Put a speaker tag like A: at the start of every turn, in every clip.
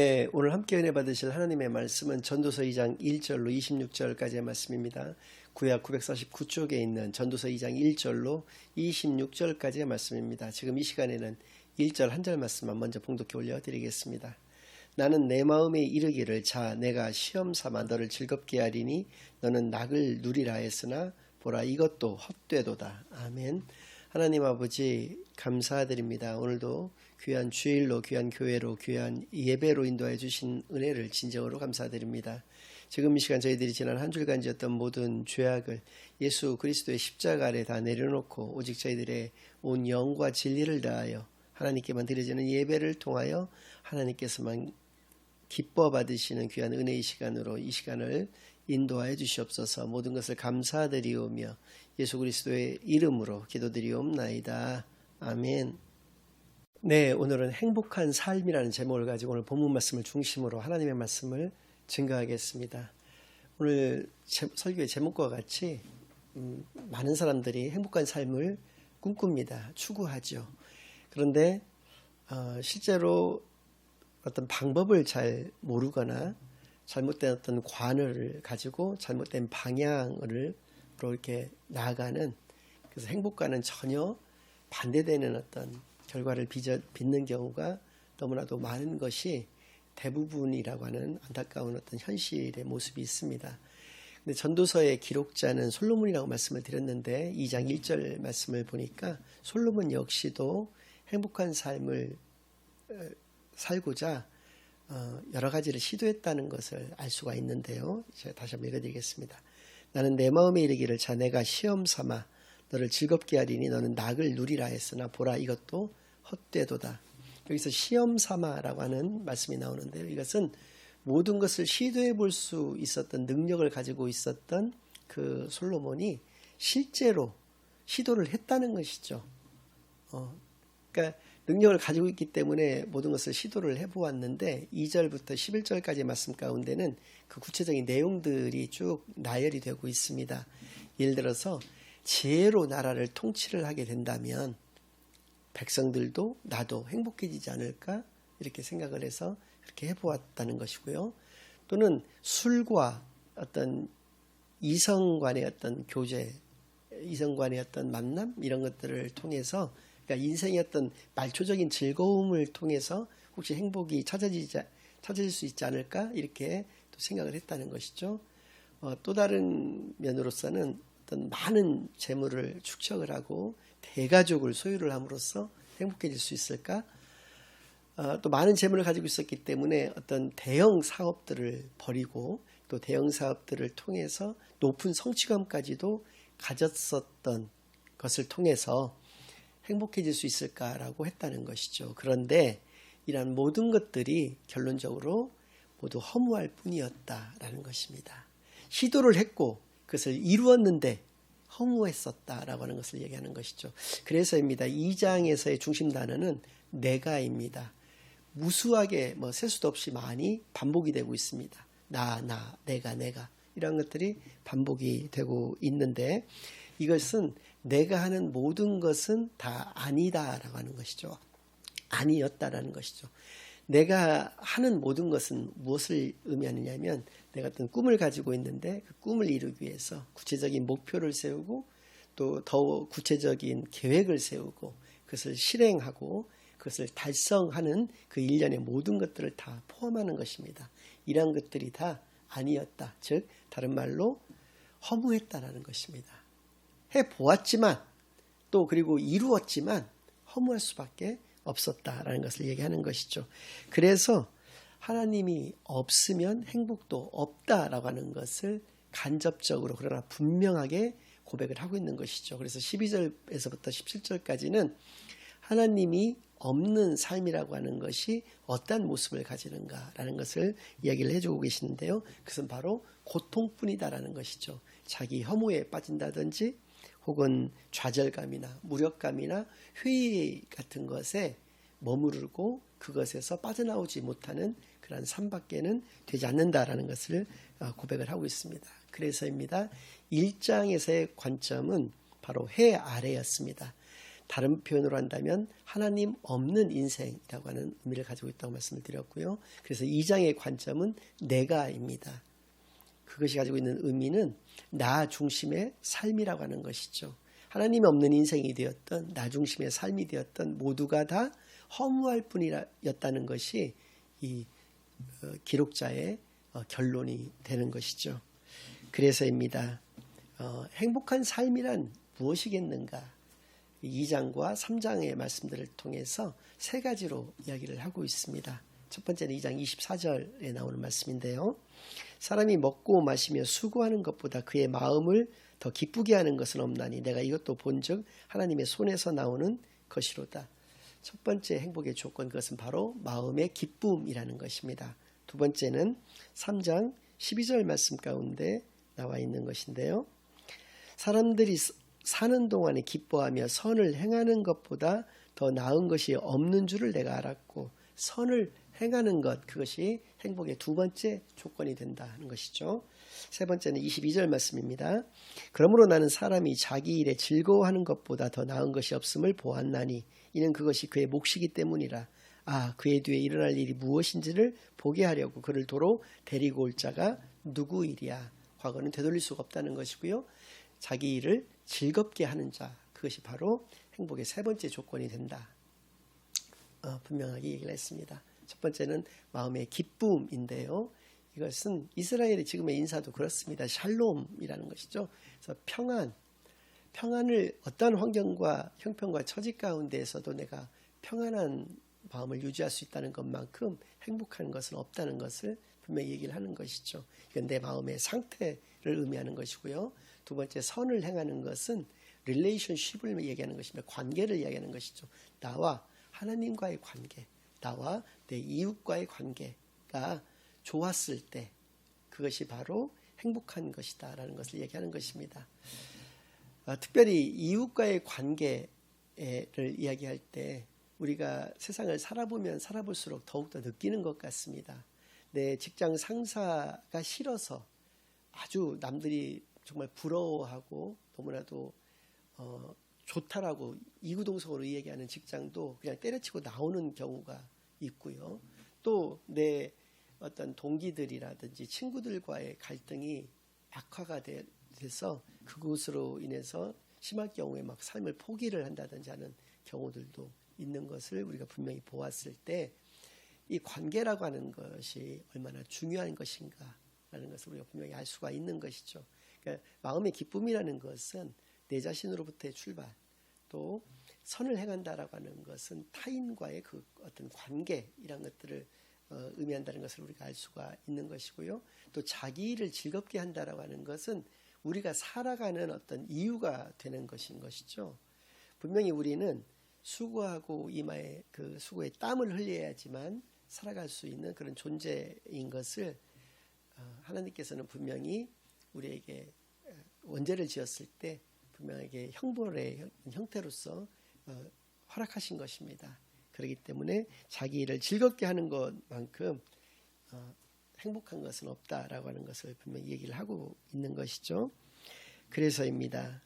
A: 네, 오늘 함께 은혜 받으실 하나님의 말씀은 전도서 2장 1절로 26절까지의 말씀입니다. 구약 949쪽에 있는 전도서 2장 1절로 26절까지의 말씀입니다. 지금 이 시간에는 1절 한 절 말씀만 먼저 봉독해 올려드리겠습니다. 나는 내 마음에 이르기를 자 내가 시험 삼아 너를 즐겁게 하리니 너는 낙을 누리라 했으나 보라 이것도 헛되도다. 아멘. 하나님 아버지 감사드립니다. 오늘도 귀한 주일로 귀한 교회로 귀한 예배로 인도해 주신 은혜를 진정으로 감사드립니다. 지금 이 시간 저희들이 지난 한 주간 지었던 모든 죄악을 예수 그리스도의 십자가 아래 다 내려놓고 오직 저희들의 온 영과 진리를 다하여 하나님께만 드려지는 예배를 통하여 하나님께서만 기뻐 받으시는 귀한 은혜의 시간으로 이 시간을 인도하여 주시옵소서. 모든 것을 감사드리오며 예수 그리스도의 이름으로 기도드리옵나이다. 아멘. 네, 오늘은 행복한 삶이라는 제목을 가지고 오늘 본문 말씀을 중심으로 하나님의 말씀을 증거하겠습니다. 오늘 설교의 제목과 같이 많은 사람들이 행복한 삶을 꿈꿉니다. 추구하죠. 그런데 실제로 어떤 방법을 잘 모르거나 잘못된 어떤 관을 가지고 잘못된 방향으로 이렇게 나아가는, 그래서 행복과는 전혀 반대되는 어떤 결과를 빚는 경우가 너무나도 많은 것이 대부분이라고 하는 안타까운 어떤 현실의 모습이 있습니다. 근데 전도서의 기록자는 솔로몬이라고 말씀을 드렸는데 2장 1절 말씀을 보니까 솔로몬 역시도 행복한 삶을 살고자 여러 가지를 시도했다는 것을 알 수가 있는데요. 제가 다시 한번 읽어드리겠습니다. 나는 내 마음에 이르기를 자 내가 시험 삼아 너를 즐겁게 하리니 너는 낙을 누리라 했으나 보라 이것도 헛되도다. 여기서 시험 삼아라고 하는 말씀이 나오는데요. 이것은 모든 것을 시도해 볼 수 있었던 능력을 가지고 있었던 그 솔로몬이 실제로 시도를 했다는 것이죠. 그러니까 능력을 가지고 있기 때문에 모든 것을 시도를 해보았는데 2절부터 11절까지 말씀 가운데는 그 구체적인 내용들이 쭉 나열이 되고 있습니다. 예를 들어서 지혜로 나라를 통치를 하게 된다면 백성들도 나도 행복해지지 않을까 이렇게 생각을 해서 그렇게 해보았다는 것이고요. 또는 술과 어떤 이성 간의 어떤 교제, 이성 간의 어떤 만남 이런 것들을 통해서, 그러니까 인생의 어떤 말초적인 즐거움을 통해서 혹시 행복이 찾아질 수 있지 않을까 이렇게 또 생각을 했다는 것이죠. 또 다른 면으로서는 어떤 많은 재물을 축적을 하고 대가족을 소유를 함으로써 행복해질 수 있을까? 또 많은 재물을 가지고 있었기 때문에 어떤 대형 사업들을 벌이고 또 대형 사업들을 통해서 높은 성취감까지도 가졌었던 것을 통해서 행복해질 수 있을까라고 했다는 것이죠. 그런데 이러한 모든 것들이 결론적으로 모두 허무할 뿐이었다라는 것입니다. 시도를 했고 그것을 이루었는데 허무했었다라고 하는 것을 얘기하는 것이죠. 그래서입니다. 2장에서의 중심 단어는 내가입니다. 무수하게 세수도 없이 많이 반복이 되고 있습니다. 나, 내가 이런 것들이 반복이 되고 있는데 이것은 내가 하는 모든 것은 다 아니다라고 하는 것이죠. 아니었다라는 것이죠. 내가 하는 모든 것은 무엇을 의미하느냐면 내가 어떤 꿈을 가지고 있는데 그 꿈을 이루기 위해서 구체적인 목표를 세우고 또 더 구체적인 계획을 세우고 그것을 실행하고 그것을 달성하는 그 일련의 모든 것들을 다 포함하는 것입니다. 이러한 것들이 다 아니었다. 즉 다른 말로 허무했다라는 것입니다. 해보았지만 또 그리고 이루었지만 허무할 수밖에 없었다라는 것을 얘기하는 것이죠. 그래서 하나님이 없으면 행복도 없다라고 하는 것을 간접적으로 그러나 분명하게 고백을 하고 있는 것이죠. 그래서 12절에서부터 17절까지는 하나님이 없는 삶이라고 하는 것이 어떠한 모습을 가지는가라는 것을 이야기를 해주고 계시는데요. 그것은 바로 고통뿐이다라는 것이죠. 자기 혐오에 빠진다든지 혹은 좌절감이나 무력감이나 회의 같은 것에 머무르고 그것에서 빠져나오지 못하는 그런 삶밖에는 되지 않는다라는 것을 고백을 하고 있습니다. 그래서입니다. 1장에서의 관점은 바로 해 아래였습니다. 다른 표현으로 한다면 하나님 없는 인생이라고 하는 의미를 가지고 있다고 말씀을 드렸고요. 그래서 2장의 관점은 내가입니다. 그것이 가지고 있는 의미는 나 중심의 삶이라고 하는 것이죠. 하나님이 없는 인생이 되었던 나 중심의 삶이 되었던 모두가 다 허무할 뿐이었다는 것이 이 기록자의 결론이 되는 것이죠. 그래서입니다. 행복한 삶이란 무엇이겠는가? 2장과 3장의 말씀들을 통해서 세 가지로 이야기를 하고 있습니다. 첫 번째는 2장 24절에 나오는 말씀인데요. 사람이 먹고 마시며 수고하는 것보다 그의 마음을 더 기쁘게 하는 것은 없나니 내가 이것도 본즉 하나님의 손에서 나오는 것이로다. 첫 번째 행복의 조건, 그것은 바로 마음의 기쁨이라는 것입니다. 두 번째는 3장 12절 말씀 가운데 나와 있는 것인데요. 사람들이 사는 동안에 기뻐하며 선을 행하는 것보다 더 나은 것이 없는 줄을 내가 알았고, 선을 행하는 것, 그것이 행복의 두 번째 조건이 된다는 것이죠. 세 번째는 22절 말씀입니다. 그러므로 나는 사람이 자기 일에 즐거워하는 것보다 더 나은 것이 없음을 보았나니 이는 그것이 그의 몫이기 때문이라. 그의 뒤에 일어날 일이 무엇인지를 보게 하려고 그를 도로 데리고 올 자가 누구이랴. 과거는 되돌릴 수가 없다는 것이고요. 자기 일을 즐겁게 하는 자, 그것이 바로 행복의 세 번째 조건이 된다. 분명하게 얘기를 했습니다. 첫 번째는 마음의 기쁨인데요. 이것은 이스라엘의 지금의 인사도 그렇습니다. 샬롬이라는 것이죠. 그래서 평안을 어떠한 환경과 형편과 처지 가운데에서도 내가 평안한 마음을 유지할 수 있다는 것만큼 행복한 것은 없다는 것을 분명히 얘기를 하는 것이죠. 이건 내 마음의 상태를 의미하는 것이고요. 두 번째, 선을 행하는 것은 릴레이션십을 얘기하는 것입니다. 관계를 이야기하는 것이죠. 나와 하나님과의 관계, 나와 내 이웃과의 관계가 좋았을 때 그것이 바로 행복한 것이다 라는 것을 얘기하는 것입니다. 특별히 이웃과의 관계를 이야기할 때 우리가 세상을 살아보면 살아볼수록 더욱더 느끼는 것 같습니다. 내 직장 상사가 싫어서 아주 남들이 정말 부러워하고 너무나도 좋다라고 이구동성으로 얘기하는 직장도 그냥 때려치고 나오는 경우가 있고요. 또 내 어떤 동기들이라든지 친구들과의 갈등이 악화가 돼서 그것으로 인해서 심할 경우에 막 삶을 포기를 한다든지 하는 경우들도 있는 것을 우리가 분명히 보았을 때 이 관계라고 하는 것이 얼마나 중요한 것인가라는 것을 우리가 분명히 알 수가 있는 것이죠. 그러니까 마음의 기쁨이라는 것은 내 자신으로부터의 출발, 또 선을 행한다라고 하는 것은 타인과의 그 어떤 관계 이런 것들을 의미한다는 것을 우리가 알 수가 있는 것이고요. 또 자기 일을 즐겁게 한다라고 하는 것은 우리가 살아가는 어떤 이유가 되는 것인 것이죠. 분명히 우리는 수고하고 이마에 그 수고에 땀을 흘려야지만 살아갈 수 있는 그런 존재인 것을 하나님께서는 분명히 우리에게 원죄를 지었을 때 분명하게 형벌의 형태로서 허락하신 것입니다. 그렇기 때문에 자기 일을 즐겁게 하는 것만큼 행복한 것은 없다라고 하는 것을 분명히 얘기를 하고 있는 것이죠. 그래서입니다.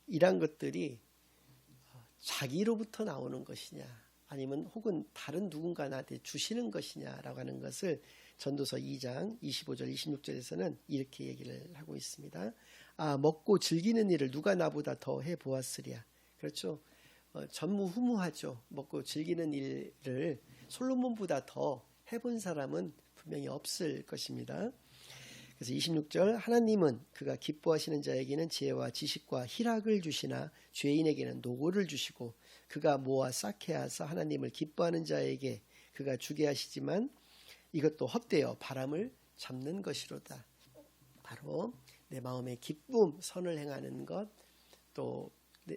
A: 이러한 것들이 자기로부터 나오는 것이냐 아니면 혹은 다른 누군가 나한테 주시는 것이냐라고 하는 것을 전도서 2장 25절 26절에서는 이렇게 얘기를 하고 있습니다. 먹고 즐기는 일을 누가 나보다 더 해보았으랴. 그렇죠. 전무후무하죠. 먹고 즐기는 일을 솔로몬보다 더 해본 사람은 분명히 없을 것입니다. 그래서 26절, 하나님은 그가 기뻐하시는 자에게는 지혜와 지식과 희락을 주시나 죄인에게는 노고를 주시고 그가 모아 쌓게 하사 하나님을 기뻐하는 자에게 그가 주게 하시지만 이것도 헛되어 바람을 잡는 것이로다. 바로 내 마음의 기쁨, 선을 행하는 것, 또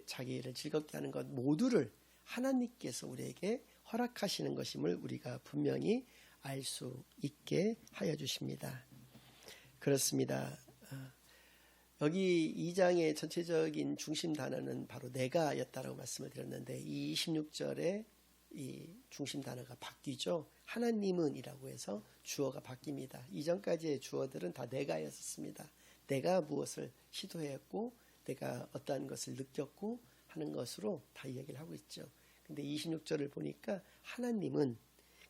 A: 자기 일을 즐겁게 하는 것 모두를 하나님께서 우리에게 허락하시는 것임을 우리가 분명히 알 수 있게 하여 주십니다. 그렇습니다. 여기 2장의 전체적인 중심 단어는 바로 내가였다라고 말씀을 드렸는데 이 26절에 이 중심 단어가 바뀌죠. 하나님은 이라고 해서 주어가 바뀝니다. 이전까지의 주어들은 다 내가였었습니다. 내가 무엇을 시도했고 내가 어떠한 것을 느꼈고 하는 것으로 다 이야기를 하고 있죠. 근데 26절을 보니까 하나님은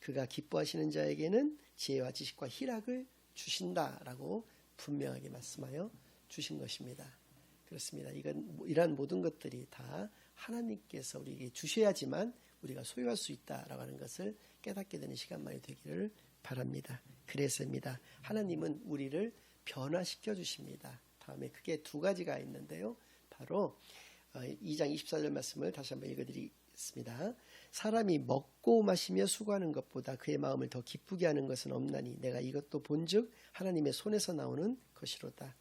A: 그가 기뻐하시는 자에게는 지혜와 지식과 희락을 주신다라고 분명하게 말씀하여 주신 것입니다. 그렇습니다. 이러한 모든 것들이 다 하나님께서 우리에게 주셔야지만 우리가 소유할 수 있다라고 하는 것을 깨닫게 되는 시간만이 되기를 바랍니다. 그래서입니다. 하나님은 우리를 변화시켜 주십니다. 다음에 크게 두 가지가 있는데요. 바로 2장 24절 말씀을 다시 한번 읽어드리겠습니다. 사람이 먹고 마시며 수고하는 것보다 그의 마음을 더 기쁘게 하는 것은 없나니 내가 이것도 본즉 하나님의 손에서 나오는 것이로다.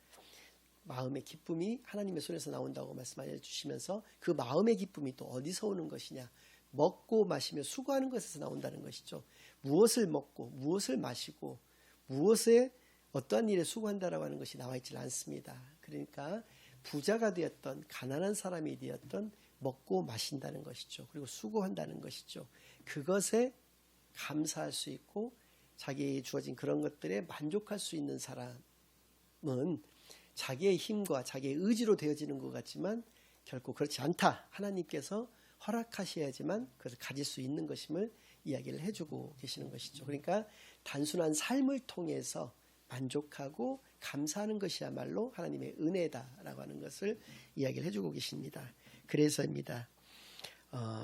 A: 마음의 기쁨이 하나님의 손에서 나온다고 말씀하여 주시면서 그 마음의 기쁨이 또 어디서 오는 것이냐? 먹고 마시며 수고하는 것에서 나온다는 것이죠. 무엇을 먹고 무엇을 마시고 무엇에 어떠한 일에 수고한다라고 하는 것이 나와 있지 않습니다. 그러니까 부자가 되었던 가난한 사람이 되었던 먹고 마신다는 것이죠. 그리고 수고한다는 것이죠. 그것에 감사할 수 있고 자기에게 주어진 그런 것들에 만족할 수 있는 사람은 자기의 힘과 자기의 의지로 되어지는 것 같지만 결코 그렇지 않다. 하나님께서 허락하셔야지만 그것을 가질 수 있는 것임을 이야기를 해주고 계시는 것이죠. 그러니까 단순한 삶을 통해서 만족하고 감사하는 것이야말로 하나님의 은혜다라고 하는 것을 이야기를 해주고 계십니다. 그래서입니다.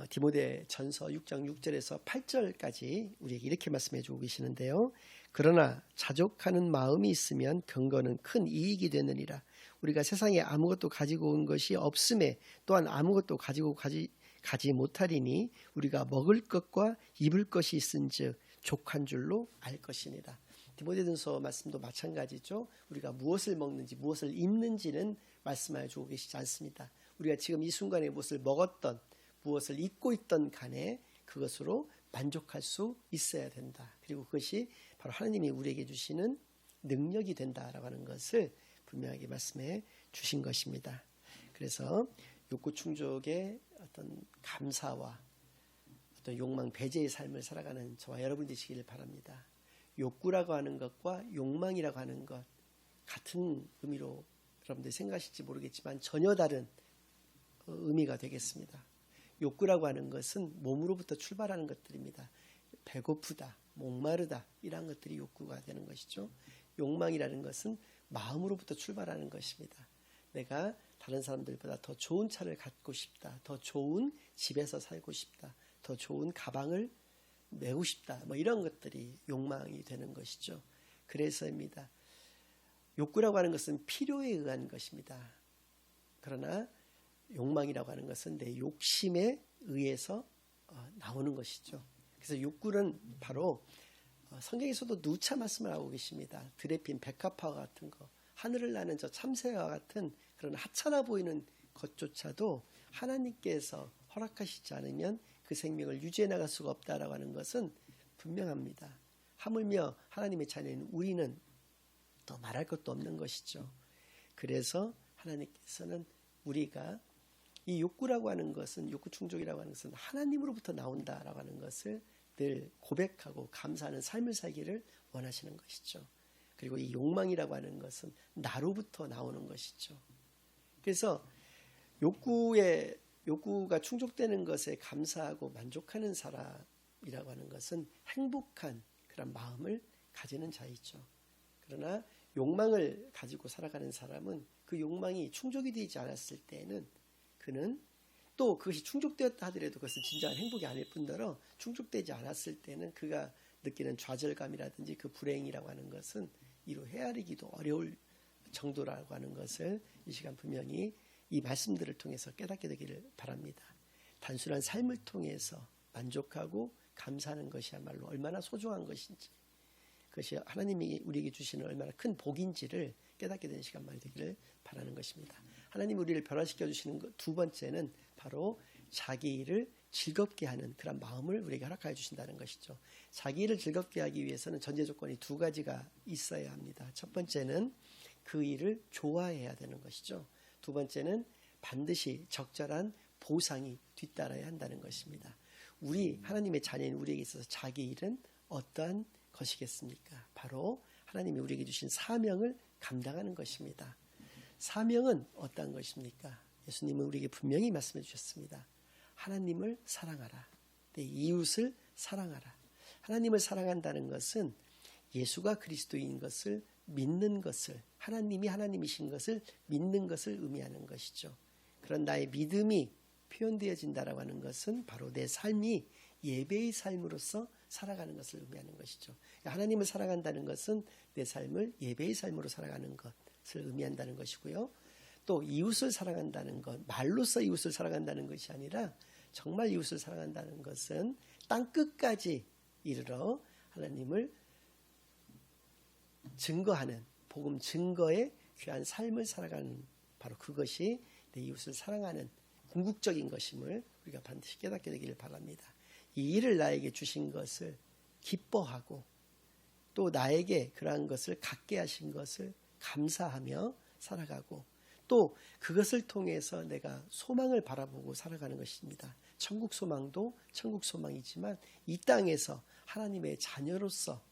A: 디모데 전서 6장 6절에서 8절까지 우리에게 이렇게 말씀해 주고 계시는데요. 그러나 자족하는 마음이 있으면 경건은 큰 이익이 되느니라. 우리가 세상에 아무것도 가지고 온 것이 없음에 또한 아무것도 가지고 가지 못하리니 우리가 먹을 것과 입을 것이 있은즉 족한 줄로 알 것이니라. 디모데전서 말씀도 마찬가지죠. 우리가 무엇을 먹는지 무엇을 입는지는 말씀하여 주고 계시지 않습니다. 우리가 지금 이 순간에 무엇을 먹었던 무엇을 입고 있던 간에 그것으로 만족할 수 있어야 된다. 그리고 그것이 바로 하나님이 우리에게 주시는 능력이 된다라고 하는 것을 분명하게 말씀해 주신 것입니다. 그래서 욕구 충족의 어떤 감사와 어떤 욕망 배제의 삶을 살아가는 저와 여러분 되시기를 바랍니다. 욕구라고 하는 것과 욕망이라고 하는 것 같은 의미로 여러분들이 생각하실지 모르겠지만 전혀 다른 의미가 되겠습니다. 욕구라고 하는 것은 몸으로부터 출발하는 것들입니다. 배고프다, 목마르다 이런 것들이 욕구가 되는 것이죠. 욕망이라는 것은 마음으로부터 출발하는 것입니다. 내가 다른 사람들보다 더 좋은 차를 갖고 싶다, 더 좋은 집에서 살고 싶다, 더 좋은 가방을 메고 싶다, 뭐 이런 것들이 욕망이 되는 것이죠. 그래서입니다. 욕구라고 하는 것은 필요에 의한 것입니다. 그러나 욕망이라고 하는 것은 내 욕심에 의해서 나오는 것이죠. 그래서 욕구는 바로 성경에서도 누차 말씀을 하고 계십니다. 들에 핀 백합화와 같은 거, 하늘을 나는 저 참새와 같은 그런 하찮아 보이는 것조차도 하나님께서 허락하시지 않으면 그 생명을 유지해 나갈 수가 없다라고 하는 것은 분명합니다. 하물며 하나님의 자녀인 우리는 더 말할 것도 없는 것이죠. 그래서 하나님께서는 우리가 이 욕구라고 하는 것은, 욕구 충족이라고 하는 것은 하나님으로부터 나온다라고 하는 것을 늘 고백하고 감사하는 삶을 살기를 원하시는 것이죠. 그리고 이 욕망이라고 하는 것은 나로부터 나오는 것이죠. 그래서 욕구가 충족되는 것에 감사하고 만족하는 사람이라고 하는 것은 행복한 그런 마음을 가지는 자이죠. 그러나 욕망을 가지고 살아가는 사람은 그 욕망이 충족이 되지 않았을 때에는 그는 또 그것이 충족되었다 하더라도 그것은 진정한 행복이 아닐 뿐더러 충족되지 않았을 때는 그가 느끼는 좌절감이라든지 그 불행이라고 하는 것은 이루 헤아리기도 어려울 정도라고 하는 것을 이 시간 분명히 이 말씀들을 통해서 깨닫게 되기를 바랍니다. 단순한 삶을 통해서 만족하고 감사하는 것이야말로 얼마나 소중한 것인지, 그것이 하나님이 우리에게 주시는 얼마나 큰 복인지를 깨닫게 되는 시간만이 되기를 바라는 것입니다. 하나님이 우리를 변화시켜 주시는 것, 두 번째는 바로 자기 일을 즐겁게 하는 그런 마음을 우리에게 허락하여 주신다는 것이죠. 자기 일을 즐겁게 하기 위해서는 전제 조건이 두 가지가 있어야 합니다. 첫 번째는 그 일을 좋아해야 되는 것이죠. 두 번째는 반드시 적절한 보상이 뒤따라야 한다는 것입니다. 우리 하나님의 자녀인 우리에게 있어서 자기 일은 어떠한 것이겠습니까? 바로 하나님이 우리에게 주신 사명을 감당하는 것입니다. 사명은 어떠한 것입니까? 예수님은 우리에게 분명히 말씀해 주셨습니다. 하나님을 사랑하라. 내 이웃을 사랑하라. 하나님을 사랑한다는 것은 예수가 그리스도인 것을 믿는 것을, 하나님이 하나님이신 것을 믿는 것을 의미하는 것이죠. 그런 나의 믿음이 표현되어진다라고 하는 것은 바로 내 삶이 예배의 삶으로서 살아가는 것을 의미하는 것이죠. 하나님을 사랑한다는 것은 내 삶을 예배의 삶으로 살아가는 것을 의미한다는 것이고요. 또 이웃을 사랑한다는 것, 말로써 이웃을 사랑한다는 것이 아니라 정말 이웃을 사랑한다는 것은 땅끝까지 이르러 하나님을 증거하는, 복음 증거의 귀한 삶을 살아가는, 바로 그것이 내 이웃을 사랑하는 궁극적인 것임을 우리가 반드시 깨닫게 되기를 바랍니다. 이 일을 나에게 주신 것을 기뻐하고 또 나에게 그러한 것을 갖게 하신 것을 감사하며 살아가고 또 그것을 통해서 내가 소망을 바라보고 살아가는 것입니다. 천국 소망도 천국 소망이지만 이 땅에서 하나님의 자녀로서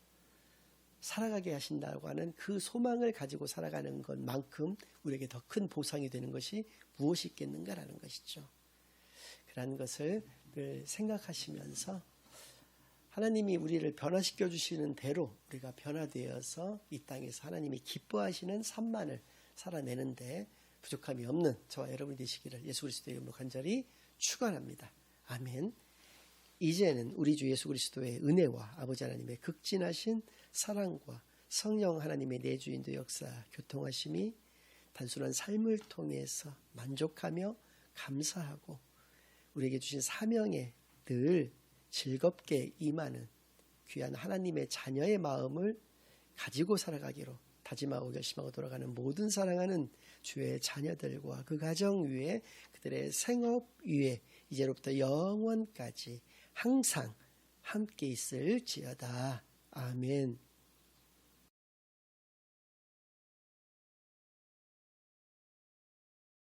A: 살아가게 하신다고 하는 그 소망을 가지고 살아가는 것만큼 우리에게 더 큰 보상이 되는 것이 무엇이 있겠는가라는 것이죠. 그러한 것을 늘 생각하시면서 하나님이 우리를 변화시켜 주시는 대로 우리가 변화되어서 이 땅에서 하나님이 기뻐하시는 삶만을 살아내는데 부족함이 없는 저와 여러분이 되시기를 예수 그리스도의 이름으로 간절히 축원합니다. 아멘. 이제는 우리 주 예수 그리스도의 은혜와 아버지 하나님의 극진하신 사랑과 성령 하나님의 내주인도 역사 교통하심이 단순한 삶을 통해서 만족하며 감사하고 우리에게 주신 사명에 늘 즐겁게 임하는 귀한 하나님의 자녀의 마음을 가지고 살아가기로 다짐하고 결심하고 돌아가는 모든 사랑하는 주의 자녀들과 그 가정 위에 그들의 생업 위에 이제로부터 영원까지 항상 함께 있을지어다. 아멘.